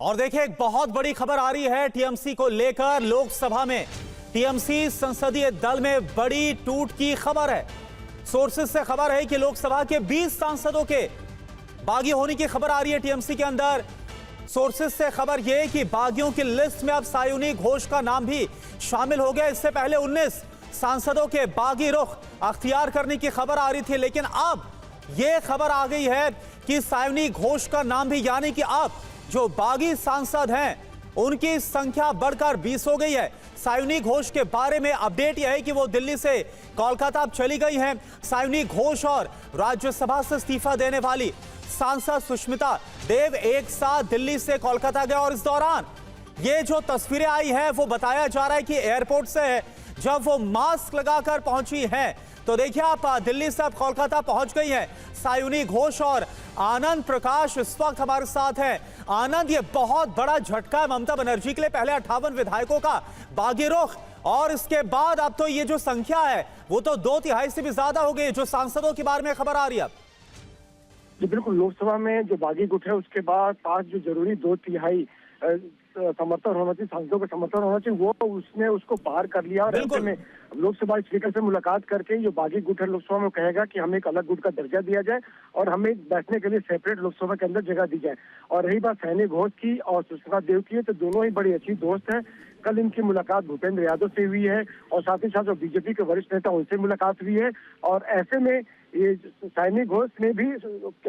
और देखिए एक बहुत बड़ी खबर आ रही है टीएमसी को लेकर। लोकसभा में टीएमसी संसदीय दल में बड़ी टूट की खबर है। सोर्सेज से खबर है कि लोकसभा के 20 सांसदों के बागी होने की खबर आ रही है टीएमसी के अंदर। सोर्सेज से खबर यह है कि बागियों की लिस्ट में अब सायुनी घोष का नाम भी शामिल हो गया। इससे पहले 19 सांसदों के बागी रुख अख्तियार करने की खबर आ रही थी, लेकिन अब यह खबर आ गई है कि सायुनी घोष का नाम भी, यानी कि अब जो बागी सांसद हैं उनकी संख्या बढ़कर 20 हो गई है। सायुनी घोष के बारे में अपडेट यह है कि वो दिल्ली से कोलकाता अब चली गई हैं। सायुनी घोष और राज्यसभा से इस्तीफा देने वाली सांसद सुष्मिता देव एक साथ दिल्ली से कोलकाता गए और इस दौरान ये जो तस्वीरें आई हैं वो बताया जा रहा है कि एयरपोर्ट से है। जब वो मास्क लगाकर पहुंची हैं तो देखिए आप, दिल्ली से अब कोलकाता पहुंच गई है सायुनी घोष और आनंद प्रकाश इस वक्त हमारे साथ हैं। आनंद, ये बहुत बड़ा झटका है ममता बनर्जी के लिए। पहले 58 विधायकों का बागी रुख और इसके बाद अब तो ये जो संख्या है वो तो 2/3 से भी ज्यादा हो गई जो सांसदों के बारे में खबर आ रही है। जी बिल्कुल, लोकसभा में जो बागी गुट है उसके बाद 5 जो जरूरी 2/3 समर्थन होना चाहिए, सांसदों का समर्थन होना चाहिए, वो उसने उसको पार कर लिया। और ऐसे में लोकसभा स्पीकर से मुलाकात करके जो बागी गुट है लोकसभा में कहेगा कि हमें एक अलग गुट का दर्जा दिया जाए और हमें बैठने के लिए सेपरेट लोकसभा के अंदर जगह दी जाए। और रही बात सायुनी घोष की और सुष्मिता देव की है, तो दोनों ही बड़ी अच्छी दोस्त हैं। कल इनकी मुलाकात भूपेंद्र यादव से हुई है और साथ ही साथ जो बीजेपी के वरिष्ठ नेता उनसे मुलाकात हुई है। और ऐसे में ये सायुनी घोष ने भी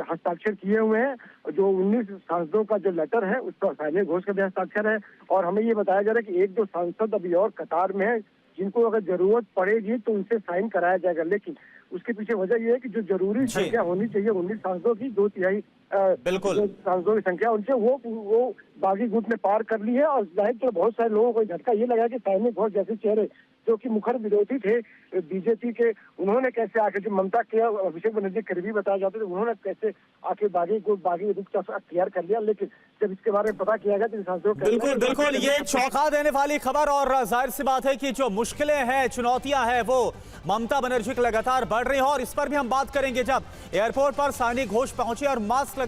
हस्ताक्षर किए हुए हैं। जो 19 सांसदों का जो लेटर है उस पर सायुनी घोष का भी हस्ताक्षर है। और हमें ये बताया जा रहा है कि 1-2 सांसद अभी और कतार में है जिनको अगर जरूरत पड़ेगी तो उनसे साइन कराया जाएगा। लेकिन उसके पीछे वजह यह है कि जो जरूरी संख्या होनी चाहिए 19 सांसदों की, 2/3 बिल्कुल सांसदों की संख्या उनसे वो बागी गुट ने पार कर ली है। और जाहिर तौर बहुत सारे लोगों को झटका ये लगा कि सायुनी घोष जैसे चेहरे जो कि मुखर विरोधी थे बीजेपी के, उन्होंने कैसे आके, जो ममता के अभिषेक बनर्जी करीबी बताए जाते थे, उन्होंने कैसे आके बागी रुख का अख्तियार कर लिया। लेकिन जब इसके बारे में पता किया गया तो सांसदों बिल्कुल ये चौंका देने वाली खबर। और जाहिर सी बात है कि जो मुश्किलें हैं, चुनौतियां हैं, वो ममता बनर्जी की लगातार बढ़ रही है और इस पर भी हम बात करेंगे जब एयरपोर्ट पर सायुनी घोष पहुंचे और मास्क